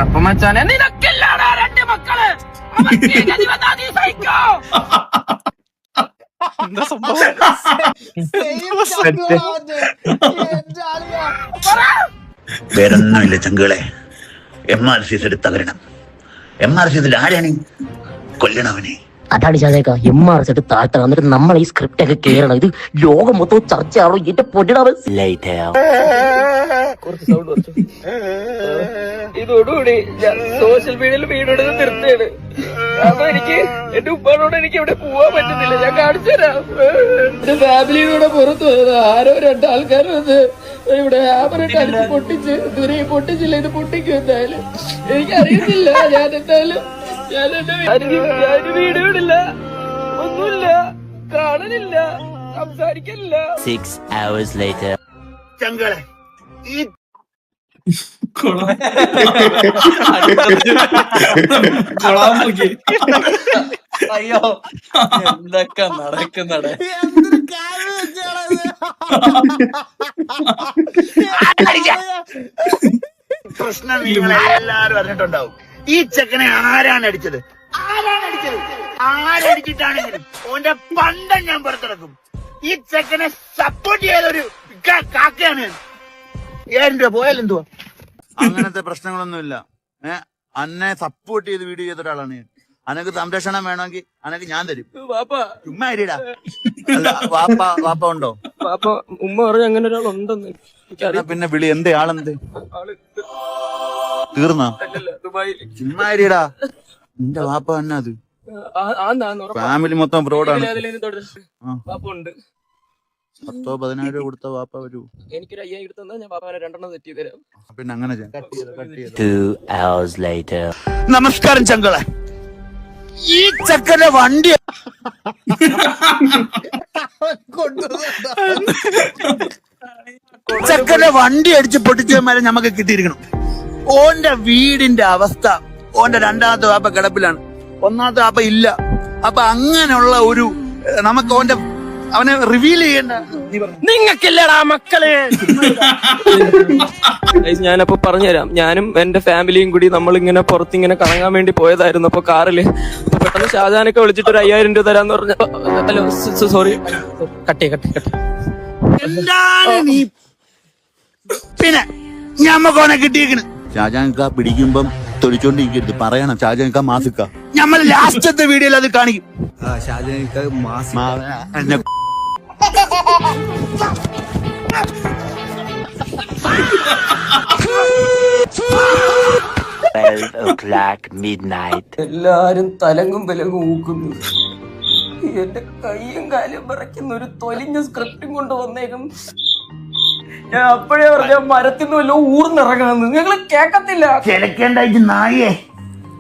അപ്പൊ മച്ചാനെ നിനക്കില്ലാടാ 2 മക്കള്. എന്താ സംഭവം? വേറൊന്നുമില്ല ചങ്കുകളെ, MRC തകരണം. MRC ആരാണ് കൊല്ലണവനെ? അതാണ് ചാതേക്ക MRC താഴ്ത്തണം. എന്നിട്ട് നമ്മൾ ഈ സ്ക്രിപ്റ്റ് ഒക്കെ കേറണം. ഇത് ലോകം മൊത്തം ചർച്ചയാണോ? എന്റെ പൊടിടവൻ ഇതോടുകൂടി ഞാൻ സോഷ്യൽ മീഡിയയിൽ വീഡിയോ നിർത്തുകയാണ്. അപ്പൊ എന്റെ ഉപ്പാനോട് എനിക്ക് ഇവിടെ പോവാൻ പറ്റുന്നില്ല. ഞാൻ കാണിച്ചു തരാം. എന്റെ ഫാമിലിയുടെ പുറത്ത് വന്നത് ആരോ 2 ആൾക്കാർ വന്ന് ഇവിടെ ഹാമറിട്ട് അടിച്ച് പൊട്ടിച്ച് ഇതുവരെ പൊട്ടിച്ചില്ല. ഇത് പൊട്ടിക്കും എന്തായാലും എനിക്കറിയത്തില്ല. ഞാൻ എന്തായാലും ഞാൻ വീഡിയോ ഇടില്ല, ഒന്നുമില്ല, കാണലില്ല, സംസാരിക്കലില്ല. 6 hours later. ചങ്കുകളെ, ഈ അയ്യോ എന്തൊക്കെ നടക്കുന്നട. പ്രശ്നം നിങ്ങളെല്ലാരും അറിഞ്ഞിട്ടുണ്ടാവും. ഈ ചെക്കനെ ആരാണ് അടിച്ചത്? ആരടിച്ചിട്ടാണെങ്കിലും ഓന്റെ പണ്ടം ഞാൻ പുറത്തിറക്കും. ഈ ചെക്കനെ സപ്പോർട്ട് ചെയ്തൊരു കാക്കയാണ്. 7,000 രൂപ പോയാലെന്തുവാ? അങ്ങനത്തെ പ്രശ്നങ്ങളൊന്നുമില്ല. അന്നെ സപ്പോർട്ട് ചെയ്ത് വീഡിയോ ചെയ്ത ഒരാളാണ് ഞാൻ. അനക്ക് സംരക്ഷണം വേണമെങ്കിൽ അനക്ക് ഞാൻ തരും. ചുമ്മാ അരിടാ. വാപ്പ ഉണ്ടോ? ഉമ്മ പറഞ്ഞു അങ്ങനെ ഒരാളുണ്ടെന്ന്. പിന്നെ വിളി. എന്തേ ആളെന്ത് തീർന്നാ? ചുമ്മാ അരിടാ. നിന്റെ വാപ്പ തന്നെ അത്. ഫാമിലി മൊത്തം ഫ്രോഡാണ്. 10-15 രൂപ കൊടുത്ത വാപ്പ വരൂ. എനിക്കൊരു 5,000 തന്നാ ഞാൻ പാപ്പാനെ 2 തെറ്റി തരാം. പിന്നെ അങ്ങനെ 2 hours later. നമസ്കാരം ചങ്കളെ. ഈ ചക്കന്റെ വണ്ടി അടിച്ച് പൊട്ടിച്ചവന്മാരെ നമുക്ക് കിട്ടിയിരിക്കണം. ഓന്റെ വീടിന്റെ അവസ്ഥ, ഓന്റെ 2ാമത്തെ വാപ്പ കിടപ്പിലാണ്, 1ാമത്തെ വാപ്പ ഇല്ല. അപ്പൊ അങ്ങനെയുള്ള ഒരു നമുക്ക് അവനെ റിവീൽ ചെയ്യണ്ട. നിങ്ങൾക്കില്ലടാ മക്കള്. ഞാനപ്പോ പറഞ്ഞുതരാം. ഞാനും എന്റെ ഫാമിലിയും കൂടി നമ്മളിങ്ങനെ പുറത്തിങ്ങനെ കറങ്ങാൻ വേണ്ടി പോയതായിരുന്നു. അപ്പൊ കാറില് പെട്ടെന്ന് ഷാജാനൊക്കെ വിളിച്ചിട്ട് ഒരു 5,000 രൂപ തരാന്ന് പറഞ്ഞ. ഹലോ സോറി, കട്ടേ. എന്താണ് നീ? പിന്നെ ഞമ്മക്കോനെ കിട്ടിയേക്കണ്. ഷാജാൻക പിടിക്കുമ്പം തൊലിച്ചോണ്ടിരിക്കരുത്, പറയണം ഷാജാൻക മാസിക്ക. ഞമ്മൾ ലാസ്റ്റത്തെ വീഡിയോയിൽ അത് കാണിക്കും. എന്നെ 12 o'clock midnight. എല്ലാരും തലങ്ങും വിലങ്ങും ഊക്കുന്നു. എന്റെ കൈയും കാലും വിറയ്ക്കുന്ന ഒരു തൊലിഞ്ഞ സ്ക്രിപ്റ്റും കൊണ്ട് വന്നേക്കും. ഞാൻ അപ്പോഴേ പറഞ്ഞ മരത്തിന്ന് വല്ല ഊർന്നിറങ്ങാന്ന്. നിങ്ങൾ കേക്കത്തില്ല. കിടക്കേണ്ടായിട്ട് നായേ,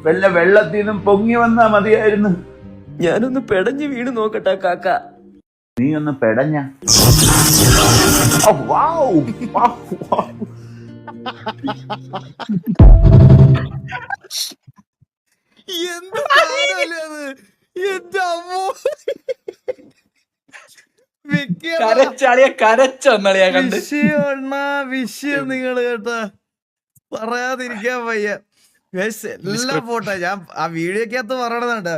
വല്ല വെള്ളത്തിൽ നിന്നും പൊങ്ങി വന്നാ മതിയായിരുന്നു. ഞാനൊന്ന് പെടഞ്ഞ് വീണ് നോക്കട്ടെ കാക്ക. നീ ഒന്ന് പെടഞ്ഞ. കരച്ചൊന്നളിയാ കണ്ട് വിഷയം നിങ്ങള് കേട്ടാ പറയാതിരിക്കാൻ വയ്യ. എല്ലാം പോട്ടെ, ഞാൻ ആ വീഡിയോക്കകത്ത് പറയണതുണ്ട്.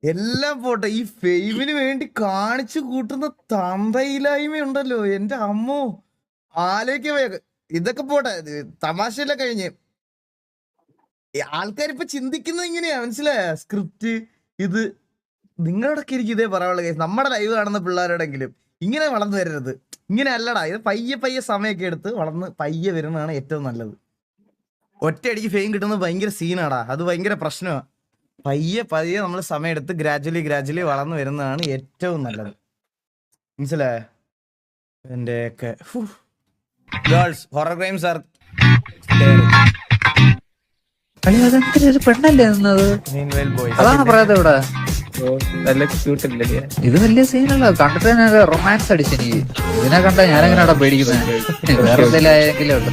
എല്ലാം പോട്ടെ, ഈ ഫെയിമിന് വേണ്ടി കാണിച്ചു കൂട്ടുന്ന തന്തയില്ലായ്മയുണ്ടല്ലോ എന്റെ അമ്മോ, ആലോചിക്ക. ഇതൊക്കെ പോട്ടെ, തമാശയെല്ലാം കഴിഞ്ഞ് ആൾക്കാരിപ്പൊ ചിന്തിക്കുന്നത് ഇങ്ങനെയാ, മനസ്സിലായ? സ്ക്രിപ്റ്റ് ഇത് നിങ്ങളോടൊക്കെ എനിക്ക് ഇതേ പറയാനുള്ള കേസ്. നമ്മുടെ ലൈവ് കാണുന്ന പിള്ളേരോടെങ്കിലും ഇങ്ങനെ വളർന്നു വരരുത്. ഇങ്ങനെ അല്ലടാ, ഇത് പയ്യെ സമയമൊക്കെ എടുത്ത് വളർന്ന് പയ്യെ വരുന്നതാണ് ഏറ്റവും നല്ലത്. ഒറ്റയടിക്ക് ഫെയിം കിട്ടുന്നത് ഭയങ്കര സീനാടാ, അത് ഭയങ്കര പ്രശ്നമാണ്. പയ്യെ നമ്മൾ സമയം എടുത്ത് ഗ്രാജുവലി വളർന്നു വരുന്നതാണ് ഏറ്റവും നല്ലത്, മനസ്സിലായ? എന്റെ ഒക്കെ ഗേൾസ് ഹൊറർ ക്രൈംസ് ആർ പെണ്ണല്ലേ നിന്നത്? അതാണ് പറയാതെ ഇവിടെ ഇത് വലിയ സീനല്ല. കണ്ടിട്ട് ഞാൻ റൊമാൻസ് അടിച്ചു. എനിക്ക് ഇതിനെ കണ്ട ഞാനെങ്ങനെയാ പേടിക്കുന്നത്? വേറെ എന്തെങ്കിലും ആയെങ്കിലുംടി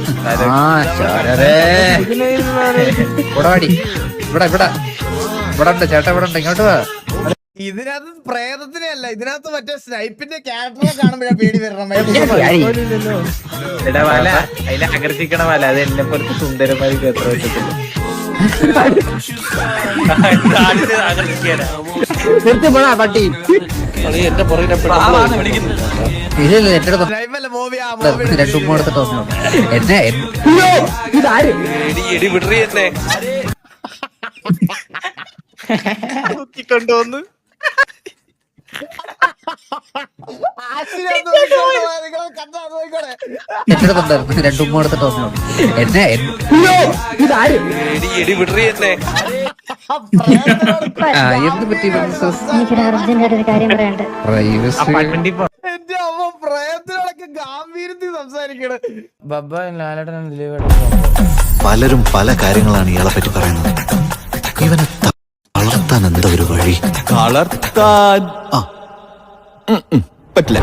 ഇവിടെ ഉണ്ട് ചേട്ടാ, ഇവിടെ ഉണ്ട്, ഇങ്ങോട്ട് വാ. ഇതിനകത്ത് പ്രേതത്തിനെ അല്ല, ഇതിനകത്ത് മറ്റേ സ്നൈപ്പിന്റെ ക്യാരക്ടറെ കാണുമ്പോഴാ പേടി വരണം. ആകർഷിക്കണമല്ല, അത് എന്നെ പോലത്തെ സുന്ദരമായി നിർത്തിപ്പോടാ പട്ടി. എന്റെ പുറകിലെ വിളിക്കുന്നു. ഇല്ല എന്റെ അടുത്ത് ലൈവല്ലേ മൂവിയാ രണ്ടു ഉമ്മ എടുത്തിട്ട് വന്നു. എന്നെ ഇതാര് എടി വിടറി എന്നെ കൊണ്ടുവന്ന് എന്റെ അടുത്തുണ്ടായിരുന്നു രണ്ടു ഉമ്മ എടുത്തിട്ട് വന്നു. എന്നെ ഇതാര് എടി വിടറി എന്നെ എന്ത് പറ്റി എനിക്കൊരു അർജന്റായിട്ട് ഒരു കാര്യം പറയാനുണ്ട്. പ്രൈവസി എന്റെ അമ്മ പ്രയത്നങ്ങളൊക്കെ ഗാംഭീര്യത്തിൽ സംസാരിക്കണ്. ബബ്ബ ലാലേട്ടൻ പലരും പല കാര്യങ്ങളാണ് ഇയാളെ പറ്റി പറയുന്നത്. ഇവനെ വളർത്താൻ എന്താ ഒരു വഴി? വളർത്താൻ പറ്റില്ല.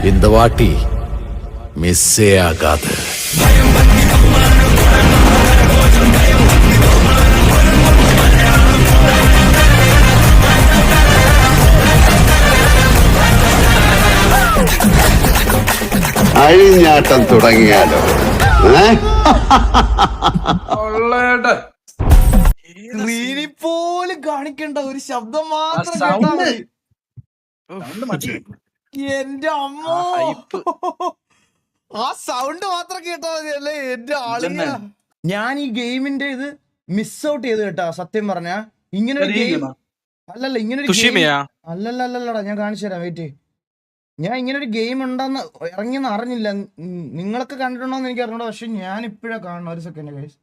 இந்த வாட்டி மிஸ்ஸே ஆகாது. അഴിഞ്ഞാട്ടം തുടങ്ങിയാലോ? സ്ക്രീനിൽ പോലും കാണിക്കണ്ട ഒരു ശബ്ദം മാത്രം ആ കേട്ടാ sound. മതി. എന്റെ അമ്മ ആ സൗണ്ട് മാത്രം കേട്ടാ മതി അല്ലേ എന്റെ ആളിയ. ഞാൻ ഈ ഗെയിമിന്റെ ഇത് മിസ് ഔട്ട് ചെയ്ത് കേട്ടാ സത്യം പറഞ്ഞ. ഇങ്ങനെ ഒരു ഗെയിം അല്ലല്ല ഇങ്ങനെ അല്ലല്ലല്ലടാ ഞാൻ കാണിച്ചു തരാം വെയിറ്റ്. ഞാൻ ഇങ്ങനെ ഒരു ഗെയിം ഉണ്ടെന്ന് ഇറങ്ങിയെന്ന് അറിഞ്ഞില്ല. നിങ്ങളൊക്കെ കണ്ടിട്ടുണ്ടോന്ന് എനിക്ക് അറിഞ്ഞൂടാ. പക്ഷെ ഞാൻ ഇപ്പഴാ കാണണം. ഒരു സെക്കൻഡ് ഗൈസ്,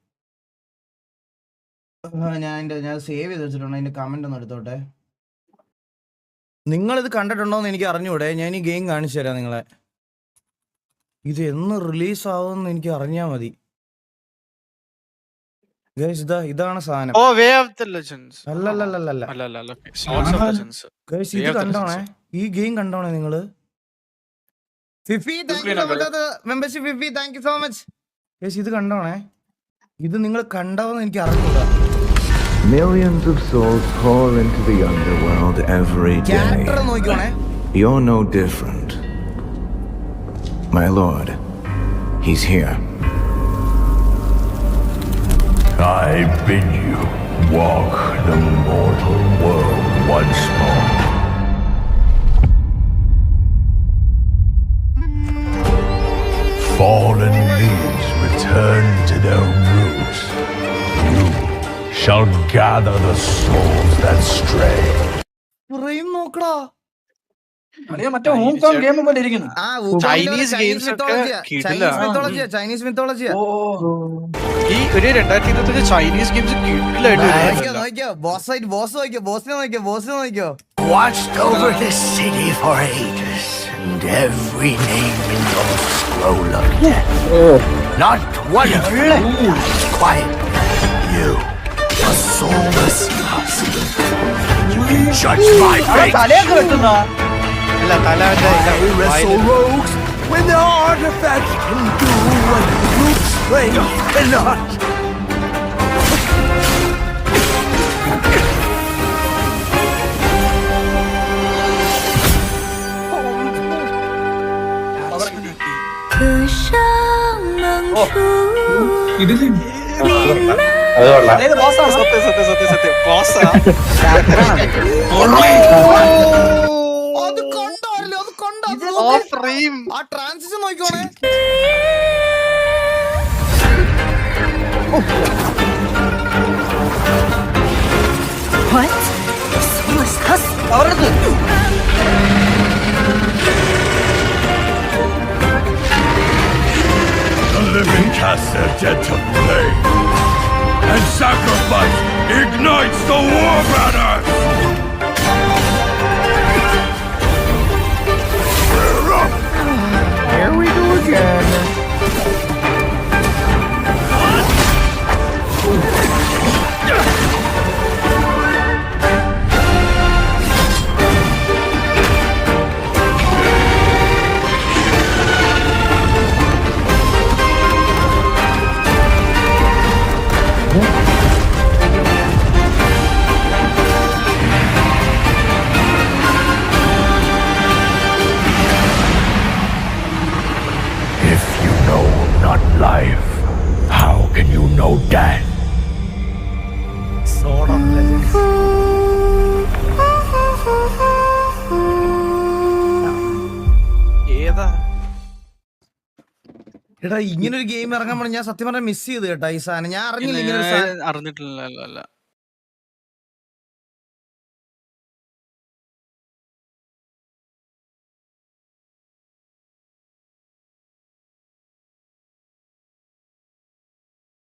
ഞാൻ സേവ് ചെയ്ത് വെച്ചിട്ടുണ്ട്. അതിന്റെ കമന്റ് ഒന്ന് എടുത്തോട്ടെ. നിങ്ങളിത് കണ്ടിട്ടുണ്ടോന്ന് എനിക്ക് അറിഞ്ഞൂടെ. ഞാൻ ഈ ഗെയിം കാണിച്ചു തരാം നിങ്ങളെ. ഇത് എന്ന് റിലീസ് ആവുമെന്ന് എനിക്ക് അറിഞ്ഞാ മതി ഗൈസ്. ഇതാണ് സാധനം. അല്ലല്ലല്ലല്ല ഗൈസ്, ഇത് കണ്ടോണേ. ഈ ഗെയിം കണ്ടോണേ നിങ്ങള്. Fifi membership Fifi, thank you so much guys. ഇത് കണ്ടോണേ. ഇത് നിങ്ങൾ കണ്ടോന്ന് എനിക്ക് അറിഞ്ഞൂടാ. Millions of souls pour into the underworld every day. Character നോക്കിക്കോണേ. You're no different. My lord, he's here. I bid you walk the mortal world once more. Fallen leaves return to their roots. You shall gather the souls that stray. Frame നോക്കടാ. മറ്റേ home town game പോലെ ഇരിക്കുന്നു. Chinese games ഒക്കെ Chinese മിത്തോളജിയാ. ഈ ഒരു 2025 Chinese games നോക്കിയോ ബോസിനെ നോക്കിയോ. Watched over this city for ages, and every name in your scroll of death. Not one of them is quiet. You, a soulless husk. You can judge my fate. തലയൊക്കെ വെട്ടുന്ന I wrestle rogues when their artifacts can do what brute strength cannot. അത് കണ്ടോ ആ transition നോക്കിക്കോണേ. The living cast their dead to flame, and sacrifice ignites the war banners! Here we go again. എടാ ഇങ്ങനെ ഒരു game ഇറങ്ങാൻ പോണ ഞാൻ സത്യം പറഞ്ഞാൽ മിസ് ചെയ്ത് കേട്ടാ ഈ സാധനം. ഞാൻ അറിഞ്ഞില്ല ഇങ്ങനെ ഒരു സാധനം. അറിഞ്ഞിട്ടില്ല.